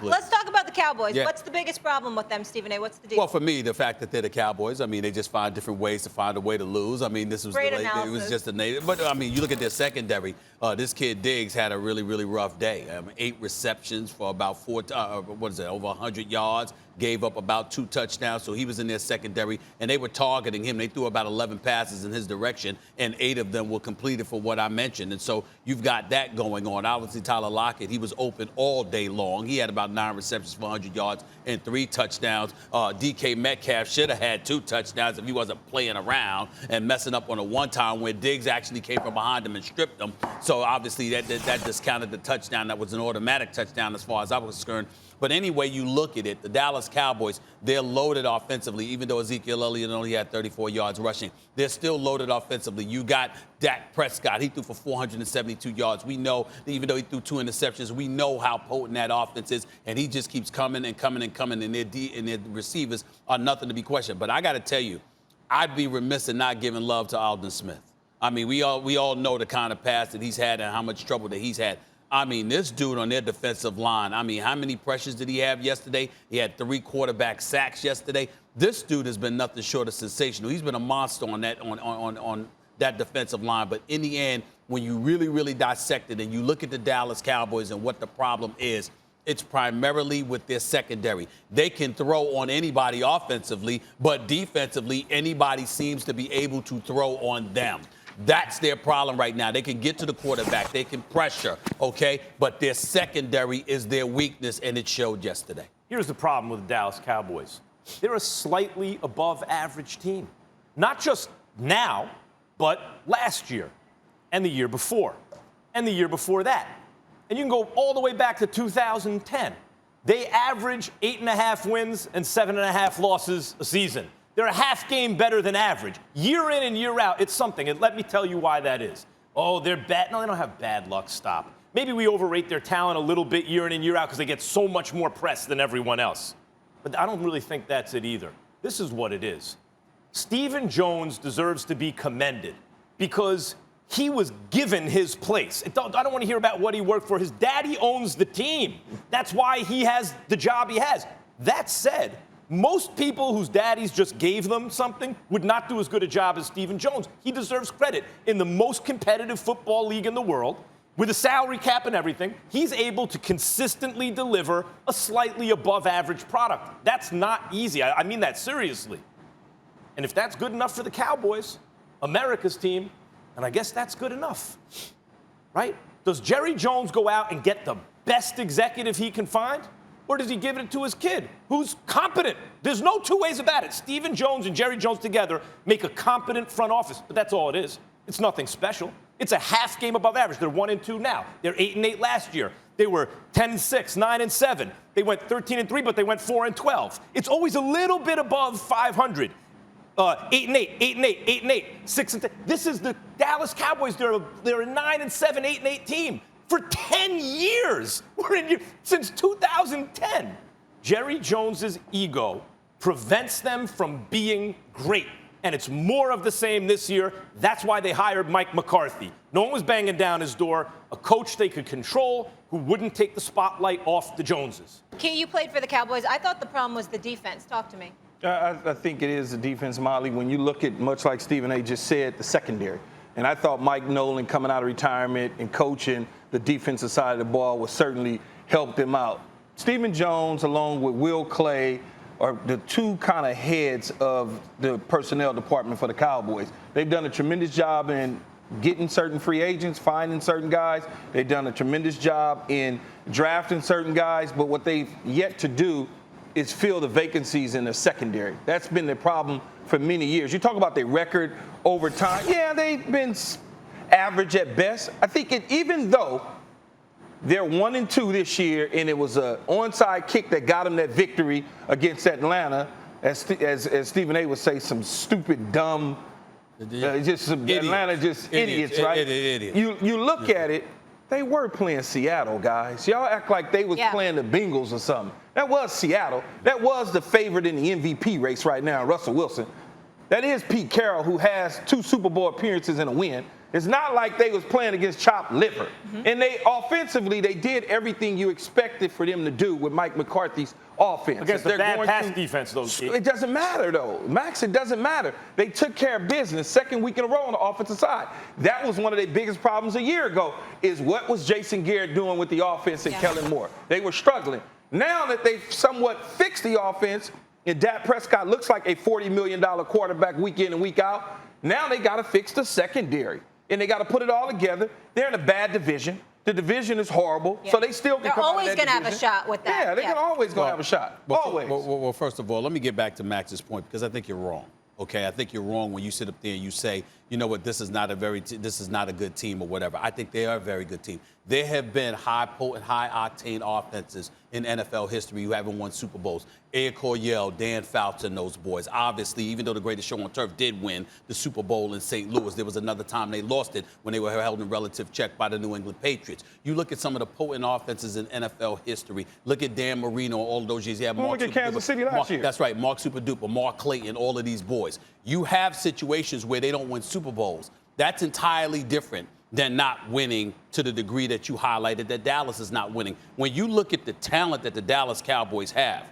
Let's talk about the Cowboys. Yeah. What's the biggest problem with them, Stephen A? What's the deal? Well, for me, the fact that they're the Cowboys, I mean, they just find different ways to find a way to lose. I mean, this was Great it analysis. was just a native. But, I mean, you look at their secondary. This kid Diggs had a really, really rough day. 8 receptions for about over 100 yards. Gave up about 2 touchdowns, so he was in their secondary, and they were targeting him. They threw about 11 passes in his direction, and 8 of them were completed for what I mentioned. And so you've got that going on. Obviously, Tyler Lockett, he was open all day long. He had about 9 receptions for 100 yards and 3 touchdowns. DK Metcalf should have had 2 touchdowns if he wasn't playing around and messing up on a one-time where Diggs actually came from behind him and stripped him. So obviously that discounted the touchdown. That was an automatic touchdown as far as I was concerned. But anyway you look at it, the Dallas Cowboys, they're loaded offensively, even though Ezekiel Elliott only had 34 yards rushing. They're still loaded offensively. You got Dak Prescott. He threw for 472 yards. We know, even though he threw 2 interceptions, we know how potent that offense is, and he just keeps coming and coming and coming, and their receivers are nothing to be questioned. But I got to tell you, I'd be remiss in not giving love to Aldon Smith. I mean, we all know the kind of pass that he's had and how much trouble that he's had. I mean, this dude on their defensive line, I mean, how many pressures did he have yesterday? He had 3 quarterback sacks yesterday. This dude has been nothing short of sensational. He's been a monster on that defensive line. But in the end, when you really, really dissect it and you look at the Dallas Cowboys and what the problem is, it's primarily with their secondary. They can throw on anybody offensively, but defensively, anybody seems to be able to throw on them. That's their problem right now. They can get to the quarterback. They can pressure, okay? But their secondary is their weakness, and it showed yesterday. Here's the problem with the Dallas Cowboys. They're a slightly above average team. Not just now, but last year and the year before and the year before that. And you can go all the way back to 2010. They average 8.5 wins and 7.5 losses a season. They're a half game better than average. Year in and year out, it's something. And let me tell you why that is. Oh, they're bad. No, they don't have bad luck. Stop. Maybe we overrate their talent a little bit year in and year out because they get so much more press than everyone else. But I don't really think that's it either. This is what it is. Stephen Jones deserves to be commended because he was given his place. I don't want to hear about what he worked for. His daddy owns the team. That's why he has the job he has. That said, most people whose daddies just gave them something would not do as good a job as Stephen Jones. He deserves credit. In the most competitive football league in the world, with a salary cap and everything, he's able to consistently deliver a slightly above average product. That's not easy. I mean that seriously. And if that's good enough for the Cowboys, America's team, and I guess that's good enough, right? Does Jerry Jones go out and get the best executive he can find? Or does he give it to his kid, who's competent? There's no 2 ways about it. Stephen Jones and Jerry Jones together make a competent front office, but that's all it is. It's nothing special. It's a half game above average. They're 1-2 now. They're 8-8 last year. They were 10-6, 9-7. They went 13-3, but they went 4-12. It's always a little bit above 500. 8-8, 8-8, 8-8, 6-10. This is the Dallas Cowboys. They're a 9-7, 8-8 team. For 10 years, since 2010. Jerry Jones's ego prevents them from being great. And it's more of the same this year. That's why they hired Mike McCarthy. No one was banging down his door. A coach they could control who wouldn't take the spotlight off the Joneses. Key, you played for the Cowboys. I thought the problem was the defense. Talk to me. I think it is the defense, Molly. When you look at, much like Stephen A. just said, the secondary. And I thought Mike Nolan coming out of retirement and coaching the defensive side of the ball would certainly help them out. Stephen Jones, along with Will Clay, are the 2 kind of heads of the personnel department for the Cowboys. They've done a tremendous job in getting certain free agents, finding certain guys. They've done a tremendous job in drafting certain guys. But what they've yet to do is fill the vacancies in the secondary. That's been the problem for many years. You talk about their record over time. Yeah, they've been average at best. I think even though they're 1-2 this year, and it was an onside kick that got them that victory against Atlanta, as Stephen A. would say, some stupid, dumb, just some idiots. Atlanta just idiots, right? Idiots. You look at it, they were playing Seattle, guys. Y'all act like they was playing the Bengals or something. That was Seattle. That was the favorite in the MVP race right now, Russell Wilson. That is Pete Carroll, who has 2 Super Bowl appearances and a win. It's not like they was playing against chopped liver. And they offensively, they did everything you expected for them to do with Mike McCarthy's offense. Against the bad pass defense, though. It doesn't matter, though. Max, it doesn't matter. They took care of business second week in a row on the offensive side. That was one of their biggest problems a year ago, is what was Jason Garrett doing with the offense and Kellen Moore? They were struggling. Now that they've somewhat fixed the offense, and Dak Prescott looks like a $40 million quarterback week in and week out, now they got to fix the secondary. And they got to put it all together. They're in a bad division. The division is horrible, so they still can come out of that division. They're always going to have a shot with that. Yeah, they're always going to have a shot. Always. Well, first of all, let me get back to Max's point because I think you're wrong. Okay, I think you're wrong when you sit up there and you say, you know what, this is not a good team or whatever. I think they are a very good team. There have been high-potent, high-octane offenses in NFL history who haven't won Super Bowls. Ed Coryell, Dan Fouts, and those boys. Obviously, even though the greatest show on turf did win the Super Bowl in St. Louis, there was another time they lost it when they were held in relative check by the New England Patriots. You look at some of the potent offenses in NFL history. Look at Dan Marino, all of those years. Look at Kansas City last year. That's right, Mark Superduper, Mark Clayton, all of these boys. You have situations where they don't win Super Bowls. That's entirely different than not winning to the degree that you highlighted that Dallas is not winning. When you look at the talent that the Dallas Cowboys have,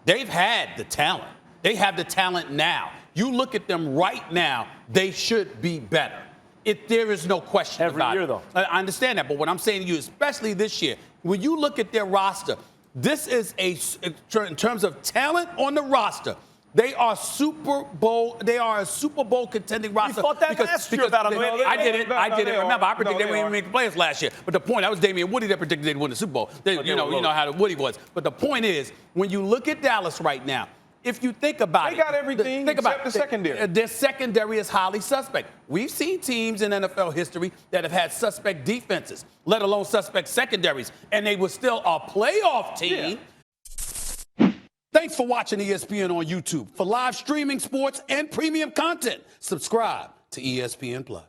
they've had the talent. They have the talent now. You look at them right now, they should be better. There is no question about it. Every year, though. I understand that, but what I'm saying to you, especially this year, when you look at their roster, this is in terms of talent on the roster, they are a Super Bowl contending roster. We fought that last year about them. I did it. Remember, I predicted they wouldn't even make the playoffs last year. But the point, that was Damian Woody that predicted they'd win the Super Bowl. You know how Woody was. But the point is, when you look at Dallas right now, if you think about they got everything except the secondary. Their secondary is highly suspect. We've seen teams in NFL history that have had suspect defenses, let alone suspect secondaries, and they were still a playoff team. Yeah. Thanks for watching ESPN on YouTube. For live streaming sports and premium content, subscribe to ESPN+.